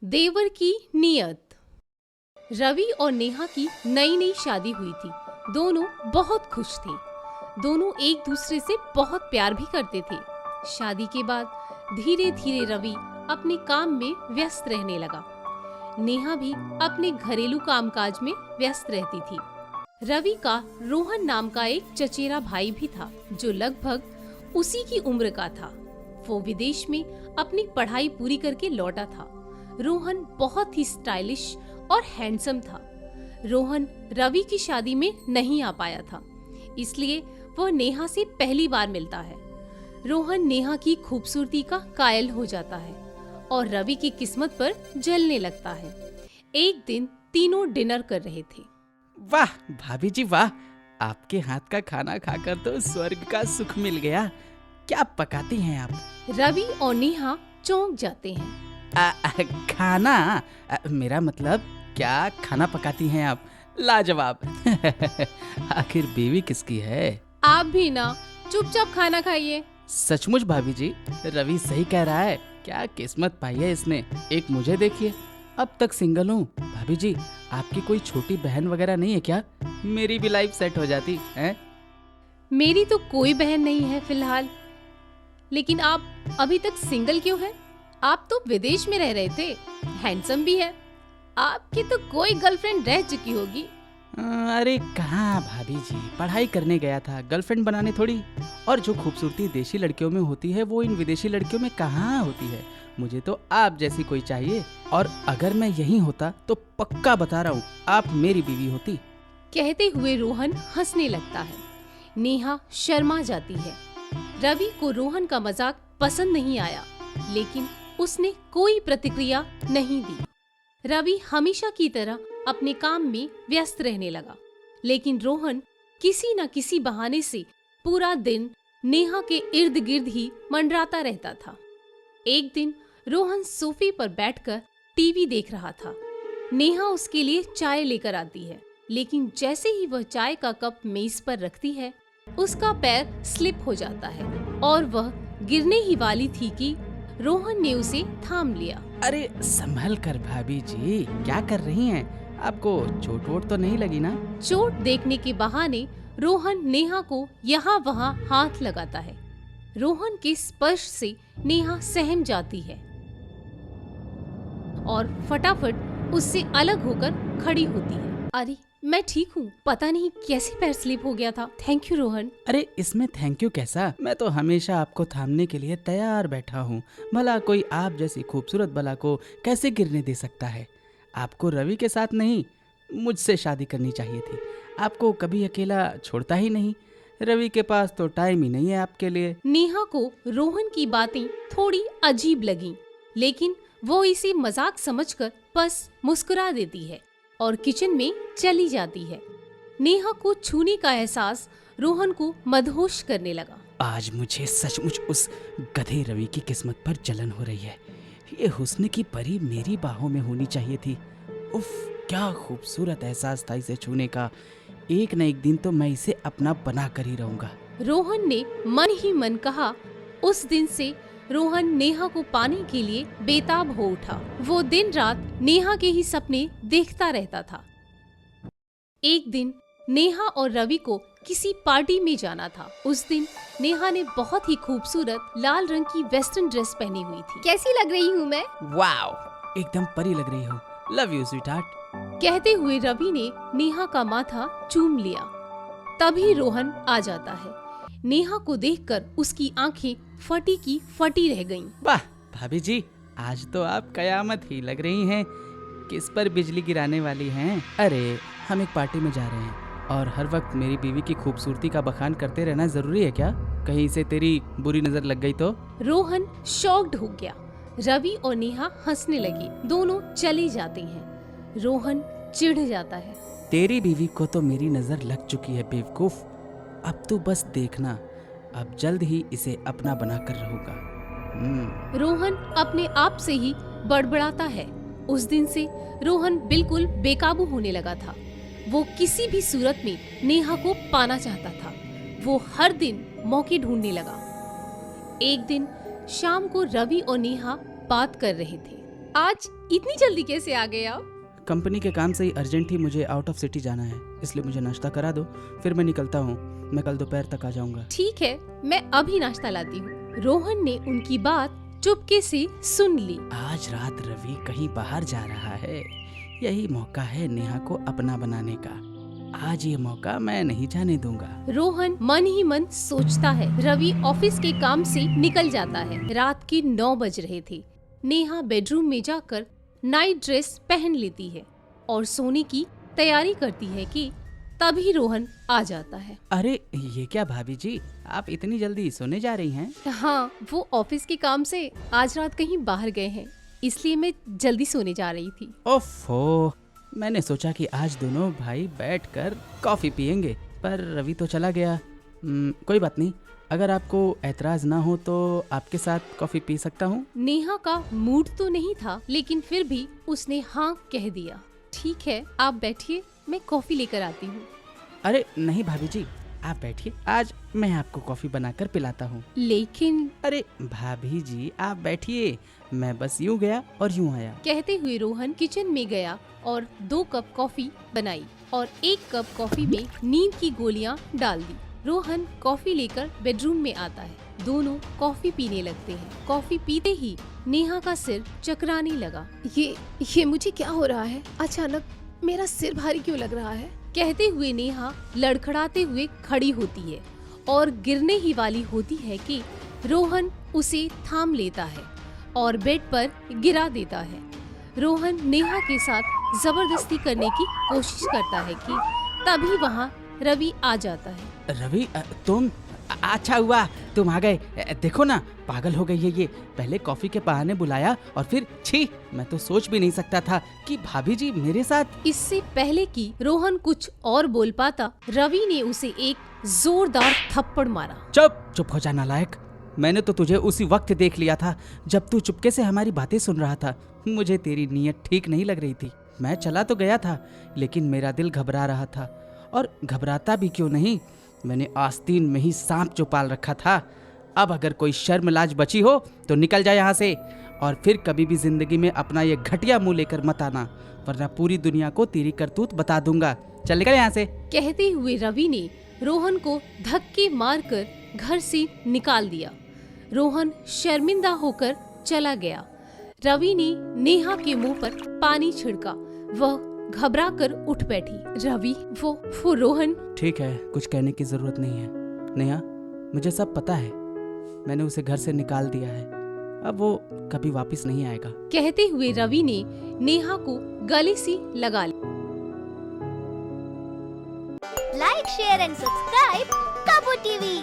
देवर की नियत। रवि और नेहा की नई नई शादी हुई थी। दोनों बहुत खुश थे। दोनों एक दूसरे से बहुत प्यार भी करते थे। शादी के बाद धीरे धीरे रवि अपने काम में व्यस्त रहने लगा। नेहा भी अपने घरेलू कामकाज में व्यस्त रहती थी। रवि का रोहन नाम का एक चचेरा भाई भी था जो लगभग उसी की उम्र का था। वो विदेश में अपनी पढ़ाई पूरी करके लौटा था। रोहन बहुत ही स्टाइलिश और हैंडसम था। रोहन रवि की शादी में नहीं आ पाया था, इसलिए वह नेहा से पहली बार मिलता है। रोहन नेहा की खूबसूरती का कायल हो जाता है और रवि की किस्मत पर जलने लगता है। एक दिन तीनों डिनर कर रहे थे। वाह भाभी जी वाह, आपके हाथ का खाना खाकर तो स्वर्ग का सुख मिल गया। क्या पकाती हैं आप? रवि और नेहा चौंक जाते हैं। खाना? मेरा मतलब क्या खाना पकाती हैं आप? लाजवाब। आखिर बीवी किसकी है? आप भी ना, चुपचाप खाना खाइए। सचमुच भाभी जी, रवि सही कह रहा है। क्या किस्मत पाई है इसने। एक मुझे देखिए, अब तक सिंगल हूँ। भाभी जी, आपकी कोई छोटी बहन वगैरह नहीं है क्या? मेरी भी लाइफ सेट हो जाती है। मेरी तो कोई बहन नहीं है फिलहाल, लेकिन आप अभी तक सिंगल क्यों हैं? आप तो विदेश में रह रहे थे, हैंडसम भी है। आपकी तो कोई गर्लफ्रेंड रह चुकी होगी। अरे कहाँ भाभी जी, पढ़ाई करने गया था, गर्लफ्रेंड बनाने थोड़ी। और जो खूबसूरती देशी लड़कियों में होती है वो इन विदेशी लड़कियों में कहाँ होती है। मुझे तो आप जैसी कोई चाहिए, और अगर मैं यहीं होता तो पक्का बता रहा हूँ आप मेरी बीवी होती। कहते हुए रोहन हंसने लगता है। नेहा शर्मा जाती है। रवि को रोहन का मजाक पसंद नहीं आया, लेकिन उसने कोई प्रतिक्रिया नहीं दी। रवि हमेशा की तरह अपने काम में व्यस्त रहने लगा, लेकिन रोहन किसी न किसी बहाने से पूरा दिन नेहा के इर्द गिर्द ही मंडराता रहता था। एक दिन रोहन सोफे पर बैठकर टीवी देख रहा था। नेहा उसके लिए चाय लेकर आती है, लेकिन जैसे ही वह चाय का कप मेज पर रखती है, उसका पैर स्लिप हो जाता है और वह गिरने ही वाली थी कि रोहन ने उसे थाम लिया। अरे संभल कर भाभी जी, क्या कर रही हैं? आपको चोट वोट तो नहीं लगी ना? चोट देखने के बहाने रोहन नेहा को यहाँ वहाँ हाथ लगाता है। रोहन के स्पर्श से नेहा सहम जाती है और फटाफट उससे अलग होकर खड़ी होती है। अरे मैं ठीक हूँ, पता नहीं कैसे पैर स्लिप हो गया था। Thank you Rohan. अरे इसमें थैंक यू कैसा, मैं तो हमेशा आपको थामने के लिए तैयार बैठा हूँ। भला कोई आप जैसी खूबसूरत बला को कैसे गिरने दे सकता है। आपको रवि के साथ नहीं, मुझसे शादी करनी चाहिए थी। आपको कभी अकेला छोड़ता ही नहीं। रवि के पास तो टाइम ही नहीं है आपके लिए। नेहा को रोहन की बातें थोड़ी अजीब लगीं, लेकिन वो इसे मजाक समझकर बस मुस्कुरा देती है और किचन में चली जाती है। नेहा को छूने का एहसास रोहन को मदहोश करने लगा। आज मुझे सचमुच उस गधे रवि की किस्मत पर जलन हो रही है। ये हुस्न की परी मेरी बाहों में होनी चाहिए थी। उफ, क्या खूबसूरत एहसास था इसे छूने का। एक न एक दिन तो मैं इसे अपना बना कर ही रहूंगा। रोहन ने मन ही मन कहा। उस दिन से रोहन नेहा को पाने के लिए बेताब हो उठा। वो दिन रात नेहा के ही सपने देखता रहता था। एक दिन नेहा और रवि को किसी पार्टी में जाना था। उस दिन नेहा ने बहुत ही खूबसूरत लाल रंग की वेस्टर्न ड्रेस पहनी हुई थी। कैसी लग रही हूँ मैं? वाओ, एकदम परी लग रही हो। Love you sweetheart. कहते हुए रवि ने नेहा का माथा चूम लिया। तभी रोहन आ जाता है। नेहा को देखकर उसकी आंखें फटी की फटी रह गईं। वाह भाभी जी, आज तो आप कयामत ही लग रही हैं। किस पर बिजली गिराने वाली हैं? अरे हम एक पार्टी में जा रहे हैं, और हर वक्त मेरी बीवी की खूबसूरती का बखान करते रहना जरूरी है क्या? कहीं इसे तेरी बुरी नजर लग गई तो? रोहन शॉक्ड हो गया। रवि और नेहा हंसने लगे। दोनों चले जाते हैं। रोहन चिढ़ जाता है। तेरी बीवी को तो मेरी नजर लग चुकी है बेवकूफ। अब तो बस देखना, अब जल्द ही इसे अपना बनाकर रहूंगा। रोहन अपने आप से ही बड़बड़ाता है। उस दिन से रोहन बिल्कुल बेकाबू होने लगा था। वो किसी भी सूरत में नेहा को पाना चाहता था। वो हर दिन मौके ढूंढने लगा। एक दिन शाम को रवि और नेहा बात कर रहे थे। आज इतनी जल्दी कैसे आ गए आप? कंपनी के काम से ही अर्जेंट ही मुझे आउट ऑफ सिटी जाना है, इसलिए मुझे नाश्ता करा दो, फिर मैं निकलता हूँ। मैं कल दोपहर तक आ जाऊंगा। ठीक है, मैं अभी नाश्ता लाती हूँ। रोहन ने उनकी बात चुपके से सुन ली। आज रात रवि कहीं बाहर जा रहा है, यही मौका है नेहा को अपना बनाने का। आज ये मौका मैं नहीं जाने दूंगा। रोहन मन ही मन सोचता है। रवि ऑफिस के काम से निकल जाता है। रात के 9 बज रहे थे। नेहा बेडरूम में जाकर नाइट ड्रेस पहन लेती है और सोने की तैयारी करती है कि तभी रोहन आ जाता है। अरे ये क्या भाभी जी, आप इतनी जल्दी सोने जा रही हैं? हाँ, वो ऑफिस के काम से आज रात कहीं बाहर गए हैं, इसलिए मैं जल्दी सोने जा रही थी। ओफो, मैंने सोचा कि आज दोनों भाई बैठकर कॉफी पियेंगे, पर रवि तो चला गया। कोई बात नहीं, अगर आपको ऐतराज ना हो तो आपके साथ कॉफी पी सकता हूँ। नेहा का मूड तो नहीं था, लेकिन फिर भी उसने हाँ कह दिया। ठीक है, आप बैठिए, मैं कॉफी लेकर आती हूँ। अरे नहीं भाभी जी, आप बैठिए, आज मैं आपको कॉफी बनाकर पिलाता हूँ। लेकिन अरे भाभी जी आप बैठिए, मैं बस यूँ गया और यूँ आया। कहते हुए रोहन किचन में गया और 2 कप कॉफी बनाई और 1 कप कॉफी में नींद की गोलियां डाल दी। रोहन कॉफी लेकर बेडरूम में आता है। दोनों कॉफी पीने लगते हैं। कॉफी पीते ही नेहा का सिर चकराने लगा। ये मुझे क्या हो रहा है? अचानक मेरा सिर भारी क्यों लग रहा है? कहते हुए नेहा लड़खड़ाते हुए खड़ी होती है और गिरने ही वाली होती है कि रोहन उसे थाम लेता है और बेड पर गिरा देता है। रोहन नेहा के साथ जबरदस्ती करने की कोशिश करता है कि तभी वहाँ रवि आ जाता है। रवि तुम, अच्छा हुआ तुम आ गए। देखो ना, पागल हो गई है ये, पहले कॉफी के बहाने बुलाया और फिर छी, मैं तो सोच भी नहीं सकता था कि भाभी जी मेरे साथ। इससे पहले कि रोहन कुछ और बोल पाता, रवि ने उसे एक जोरदार थप्पड़ मारा। चुप हो जा नालायक, मैंने तो तुझे उसी वक्त देख लिया था जब तू चुपके से हमारी बातें सुन रहा था। मुझे तेरी नीयत ठीक नहीं लग रही थी। मैं चला तो गया था, लेकिन मेरा दिल घबरा रहा था, और घबराता भी क्यों नहीं, मैंने आस्तीन में ही सांप जो पाल रखा था। अब अगर कोई शर्म लाज बची हो तो निकल जा यहाँ से, और फिर कभी भी जिंदगी में अपना ये घटिया मुंह लेकर मत आना, वरना पूरी दुनिया को तेरी करतूत बता दूंगा। चल निकल यहाँ से। कहते हुए रवि ने रोहन को धक्के मारकर घर से निकाल दिया। रोहन शर्मिंदा होकर चला गया। रवि ने नेहा के मुंह पर पानी छिड़का। वह घबरा कर उठ बैठी। रवि, वो रोहन। ठीक है, कुछ कहने की जरूरत नहीं है नेहा, मुझे सब पता है। मैंने उसे घर से निकाल दिया है, अब वो कभी वापस नहीं आएगा। कहते हुए रवि ने नेहा को गले से लगा लिया। लाइक, शेयर एंड सब्सक्राइब कबू टीवी।